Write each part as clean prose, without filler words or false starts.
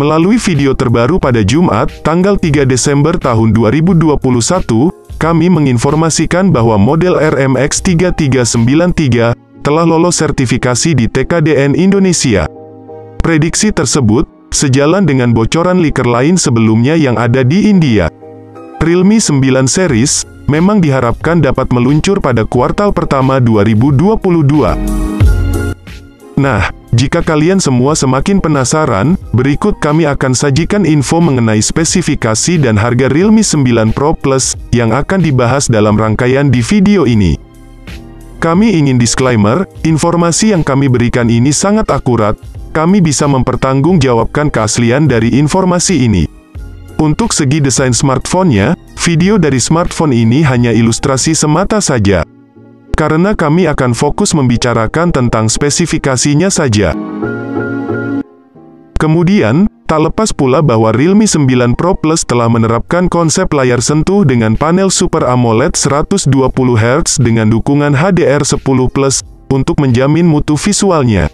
Melalui video terbaru pada Jumat, tanggal 3 Desember tahun 2021, kami menginformasikan bahwa model RMX 3393 telah lolos sertifikasi di TKDN Indonesia. Prediksi tersebut sejalan dengan bocoran leaker lain sebelumnya yang ada di India. Realme 9 series memang diharapkan dapat meluncur pada kuartal pertama 2022. Nah, jika kalian semua semakin penasaran, berikut kami akan sajikan info mengenai spesifikasi dan harga Realme 9 Pro Plus yang akan dibahas dalam rangkaian di video ini. Kami ingin disclaimer, informasi yang kami berikan ini sangat akurat, kami bisa mempertanggungjawabkan keaslian dari informasi ini. Untuk segi desain smartphone-nya, video dari smartphone ini hanya ilustrasi semata saja. Karena kami akan fokus membicarakan tentang spesifikasinya saja. Kemudian, tak lepas pula bahwa Realme 9 Pro Plus telah menerapkan konsep layar sentuh dengan panel Super AMOLED 120Hz dengan dukungan HDR10+ untuk menjamin mutu visualnya.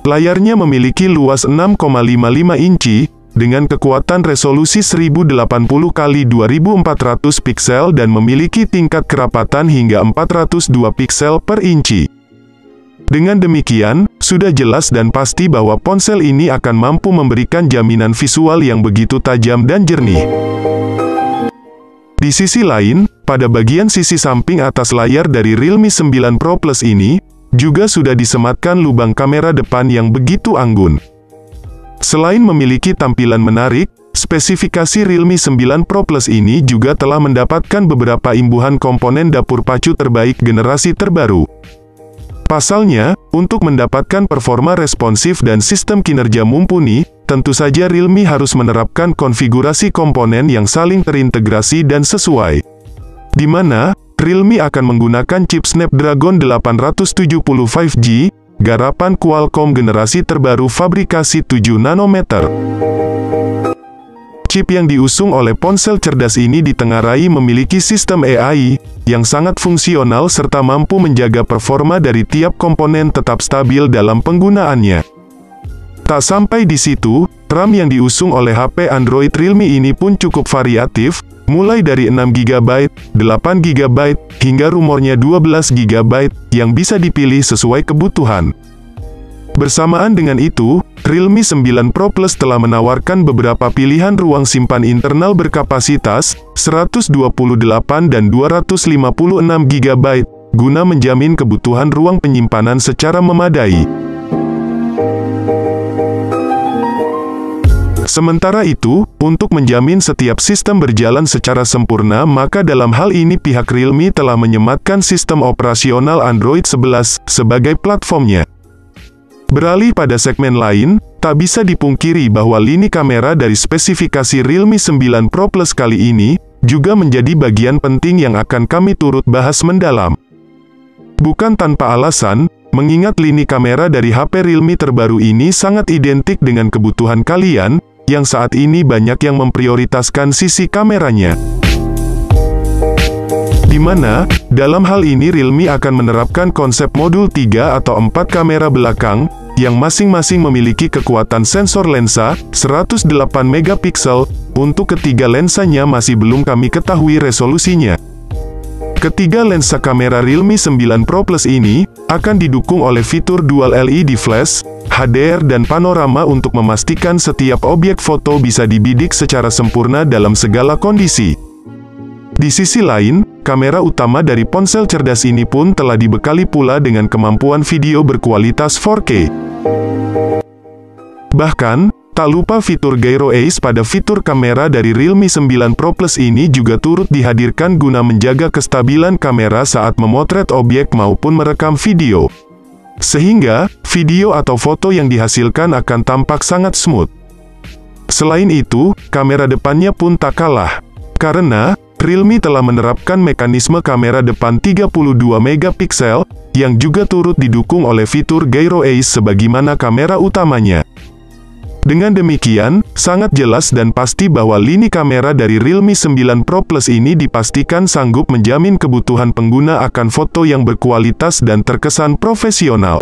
Layarnya memiliki luas 6,55 inci, dengan kekuatan resolusi 1080x2400 piksel dan memiliki tingkat kerapatan hingga 402 piksel per inci. Dengan demikian, sudah jelas dan pasti bahwa ponsel ini akan mampu memberikan jaminan visual yang begitu tajam dan jernih. Di sisi lain, pada bagian sisi samping atas layar dari Realme 9 Pro Plus ini, juga sudah disematkan lubang kamera depan yang begitu anggun. Selain memiliki tampilan menarik, spesifikasi Realme 9 Pro Plus ini juga telah mendapatkan beberapa imbuhan komponen dapur pacu terbaik generasi terbaru. Pasalnya, untuk mendapatkan performa responsif dan sistem kinerja mumpuni, tentu saja Realme harus menerapkan konfigurasi komponen yang saling terintegrasi dan sesuai. Di mana, Realme akan menggunakan chip Snapdragon 870 5G, garapan Qualcomm generasi terbaru fabrikasi 7 nanometer. Chip yang diusung oleh ponsel cerdas ini ditengarai memiliki sistem AI yang sangat fungsional serta mampu menjaga performa dari tiap komponen tetap stabil dalam penggunaannya. Tak sampai di situ, RAM yang diusung oleh HP Android Realme ini pun cukup variatif, mulai dari 6GB, 8GB, hingga rumornya 12GB, yang bisa dipilih sesuai kebutuhan. Bersamaan dengan itu, Realme 9 Pro Plus telah menawarkan beberapa pilihan ruang simpan internal berkapasitas 128 dan 256GB, guna menjamin kebutuhan ruang penyimpanan secara memadai. Sementara itu, untuk menjamin setiap sistem berjalan secara sempurna, maka dalam hal ini pihak Realme telah menyematkan sistem operasional Android 11 sebagai platformnya. Beralih pada segmen lain, tak bisa dipungkiri bahwa lini kamera dari spesifikasi Realme 9 Pro Plus kali ini juga menjadi bagian penting yang akan kami turut bahas mendalam. Bukan tanpa alasan, mengingat lini kamera dari HP Realme terbaru ini sangat identik dengan kebutuhan kalian, yang saat ini banyak yang memprioritaskan sisi kameranya. Di mana, dalam hal ini Realme akan menerapkan konsep modul 3 atau 4 kamera belakang, yang masing-masing memiliki kekuatan sensor lensa, 108 megapiksel, untuk ketiga lensanya masih belum kami ketahui resolusinya. Ketiga lensa kamera Realme 9 Pro Plus ini, akan didukung oleh fitur dual LED flash, HDR dan panorama untuk memastikan setiap objek foto bisa dibidik secara sempurna dalam segala kondisi. Di sisi lain, kamera utama dari ponsel cerdas ini pun telah dibekali pula dengan kemampuan video berkualitas 4K. Bahkan, tak lupa fitur Gyro Ace pada fitur kamera dari Realme 9 Pro Plus ini juga turut dihadirkan guna menjaga kestabilan kamera saat memotret objek maupun merekam video. Sehingga, video atau foto yang dihasilkan akan tampak sangat smooth. Selain itu, kamera depannya pun tak kalah. Karena, Realme telah menerapkan mekanisme kamera depan 32 megapiksel, yang juga turut didukung oleh fitur Gyro Ace sebagaimana kamera utamanya. Dengan demikian, sangat jelas dan pasti bahwa lini kamera dari Realme 9 Pro Plus ini dipastikan sanggup menjamin kebutuhan pengguna akan foto yang berkualitas dan terkesan profesional.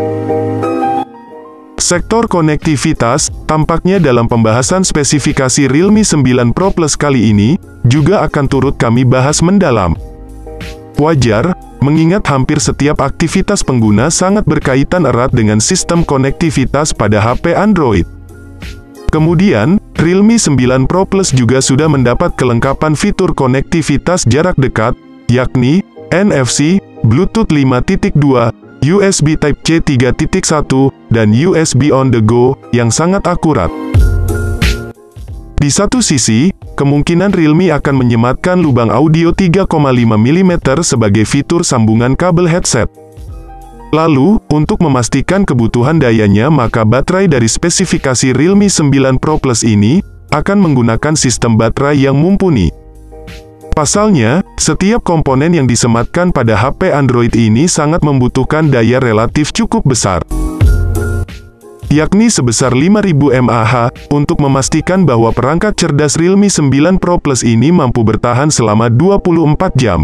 Sektor konektivitas, tampaknya dalam pembahasan spesifikasi Realme 9 Pro Plus kali ini, juga akan turut kami bahas mendalam. Wajar, mengingat hampir setiap aktivitas pengguna sangat berkaitan erat dengan sistem konektivitas pada HP Android. Kemudian, Realme 9 Pro Plus juga sudah mendapat kelengkapan fitur konektivitas jarak dekat, yakni NFC, Bluetooth 5.2, USB Type-C 3.1, dan USB on the go, yang sangat akurat. Di satu sisi, kemungkinan Realme akan menyematkan lubang audio 3,5 mm sebagai fitur sambungan kabel headset. Lalu, untuk memastikan kebutuhan dayanya maka baterai dari spesifikasi Realme 9 Pro Plus ini, akan menggunakan sistem baterai yang mumpuni. Pasalnya, setiap komponen yang disematkan pada HP Android ini sangat membutuhkan daya relatif cukup besar, yakni sebesar 5000 mAh, untuk memastikan bahwa perangkat cerdas Realme 9 Pro Plus ini mampu bertahan selama 24 jam.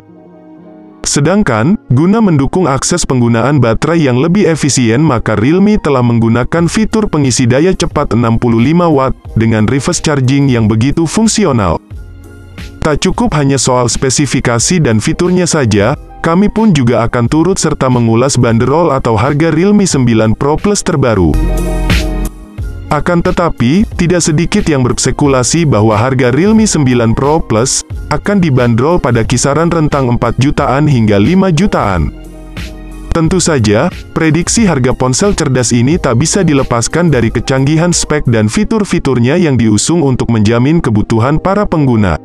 Sedangkan, guna mendukung akses penggunaan baterai yang lebih efisien maka Realme telah menggunakan fitur pengisi daya cepat 65 Watt, dengan reverse charging yang begitu fungsional. Tak cukup hanya soal spesifikasi dan fiturnya saja, kami pun juga akan turut serta mengulas banderol atau harga Realme 9 Pro Plus terbaru. Akan tetapi, tidak sedikit yang berspekulasi bahwa harga Realme 9 Pro Plus akan dibanderol pada kisaran rentang 4 jutaan hingga 5 jutaan. Tentu saja, prediksi harga ponsel cerdas ini tak bisa dilepaskan dari kecanggihan spek dan fitur-fiturnya yang diusung untuk menjamin kebutuhan para pengguna.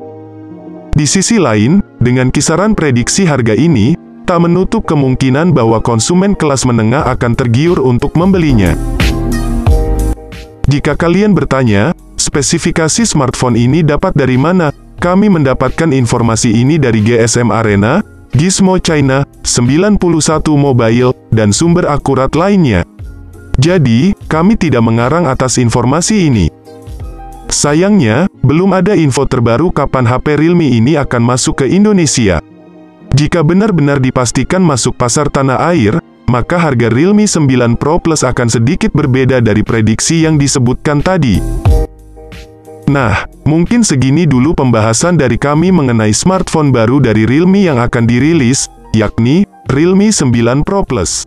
Di sisi lain, dengan kisaran prediksi harga ini, tak menutup kemungkinan bahwa konsumen kelas menengah akan tergiur untuk membelinya. Jika kalian bertanya, spesifikasi smartphone ini dapat dari mana? Kami mendapatkan informasi ini dari GSM Arena, Gizmo China, 91 Mobile, dan sumber akurat lainnya. Jadi, kami tidak mengarang atas informasi ini. Sayangnya, belum ada info terbaru kapan HP Realme ini akan masuk ke Indonesia. Jika benar-benar dipastikan masuk pasar tanah air, maka harga Realme 9 Pro Plus akan sedikit berbeda dari prediksi yang disebutkan tadi. Nah, mungkin segini dulu pembahasan dari kami mengenai smartphone baru dari Realme yang akan dirilis, yakni Realme 9 Pro Plus.